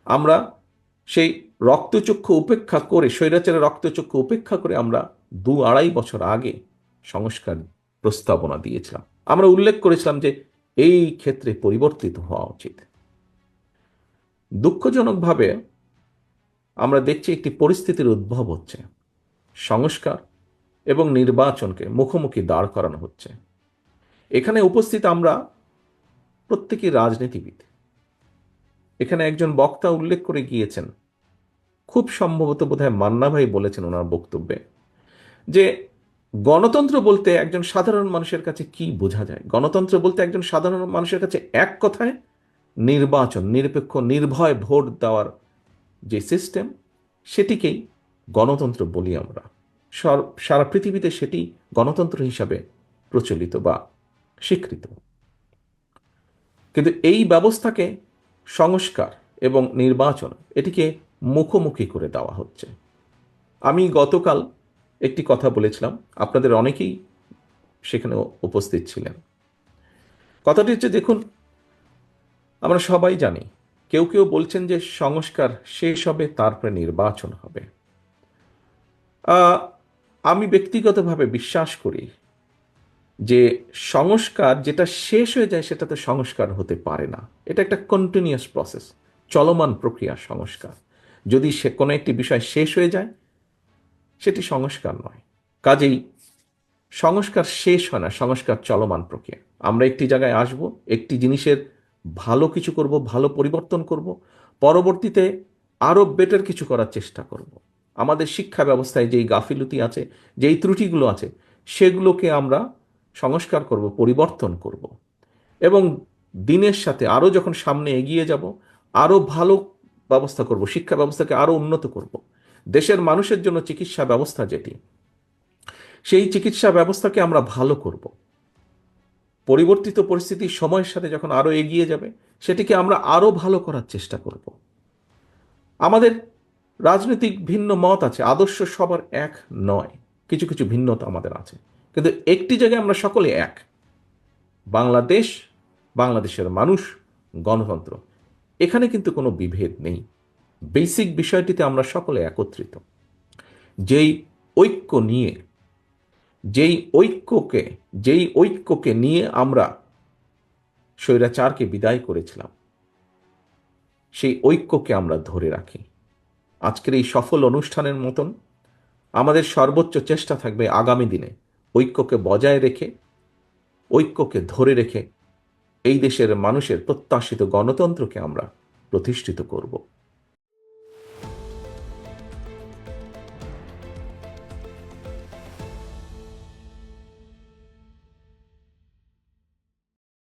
আমরা সেই রক্তচক্ষু উপেক্ষা করে, স্বৈরাচারের রক্তচক্ষু উপেক্ষা করে আমরা 2-2.5 বছর আগে সংস্কার প্রস্তাবনা দিয়েছিলাম। আমরা উল্লেখ করেছিলাম যে এই ক্ষেত্রে পরিবর্তিত হওয়া উচিত। দুঃখজনকভাবে আমরা দেখছি একটি পরিস্থিতির উদ্ভব হচ্ছে, সংস্কার এবং নির্বাচনকে মুখোমুখি দাঁড় করানো হচ্ছে। এখানে উপস্থিত আমরা প্রত্যেকেই রাজনীতিবিদ। এখানে একজন বক্তা উল্লেখ করে গিয়েছেন, খুব সম্ভবত বোধহয় মান্না ভাই বলেছেন ওনার বক্তব্যে, যে গণতন্ত্র বলতে একজন সাধারণ মানুষের কাছে কি বোঝা যায়। গণতন্ত্র বলতে একজন সাধারণ মানুষের কাছে এক কথায় নির্বাচন, নিরপেক্ষ নির্ভয় ভোট দেওয়ার যে সিস্টেম, সেটিকেই গণতন্ত্র বলি আমরা। সারা পৃথিবীতে সেটি গণতন্ত্র হিসাবে প্রচলিত বা স্বীকৃত। কিন্তু এই ব্যবস্থাকে সংস্কার এবং নির্বাচন, এটিকে মুখোমুখি করে দেওয়া হচ্ছে। আমি গতকাল একটি কথা বলেছিলাম, আপনাদের অনেকেই সেখানে উপস্থিত ছিলেন। কথাটি হচ্ছে, দেখুন, আমরা সবাই জানি, কেউ কেউ বলছেন যে সংস্কার শেষ হবে তারপরে নির্বাচন হবে। আমি ব্যক্তিগতভাবে বিশ্বাস করি যে সংস্কার যেটা শেষ হয়ে যায় সেটা তো সংস্কার হতে পারে না। এটা একটা কন্টিনিউয়াস প্রসেস, চলমান প্রক্রিয়া সংস্কার। যদি সে কোনো একটি বিষয় শেষ হয়ে যায়, সেটি সংস্কার নয়। কাজেই সংস্কার শেষ হয় না, সংস্কার চলমান প্রক্রিয়া। আমরা একটি জায়গায় আসব, একটি জিনিসের ভালো কিছু করব, ভালো পরিবর্তন করব, পরবর্তীতে আরও বেটার কিছু করার চেষ্টা করব। আমাদের শিক্ষা ব্যবস্থায় যেই গাফিলতি আছে, যেই ত্রুটিগুলো আছে, সেগুলোকে আমরা সংস্কার করব, পরিবর্তন করব, এবং দিনের সাথে আরও যখন সামনে এগিয়ে যাব, আরও ভালো ব্যবস্থা করব, শিক্ষা ব্যবস্থাকে আরও উন্নত করব। দেশের মানুষের জন্য চিকিৎসা ব্যবস্থা যেটি, সেই চিকিৎসা ব্যবস্থাকে আমরা ভালো করব। পরিবর্তিত পরিস্থিতি সময়ের সাথে যখন আরও এগিয়ে যাবে, সেটিকে আমরা আরও ভালো করার চেষ্টা করব। আমাদের রাজনৈতিক ভিন্ন মত আছে, আদর্শ সবার এক নয়, কিছু কিছু ভিন্নতা আমাদের আছে, কিন্তু একটি জায়গায় আমরা সকলে এক: বাংলাদেশ, বাংলাদেশের মানুষ, গণতন্ত্র। এখানে কিন্তু কোনো বিভেদ নেই। বেসিক বিষয়টিতে আমরা সকলে একত্রিত। যেই ঐক্য নিয়ে, যেই ঐক্যকে যেই ঐক্যকে নিয়ে আমরা স্বৈরাচারকে বিদায় করেছিলাম, সেই ঐক্যকে আমরা ধরে রাখি। আজকের এই সফল অনুষ্ঠানের মতন আমাদের সর্বোচ্চ চেষ্টা থাকবে আগামী দিনে ঐক্যকে বজায় রেখে, ঐক্যকে ধরে রেখে এই দেশের মানুষের প্রত্যাশিত গণতন্ত্রকে আমরা প্রতিষ্ঠিত করব।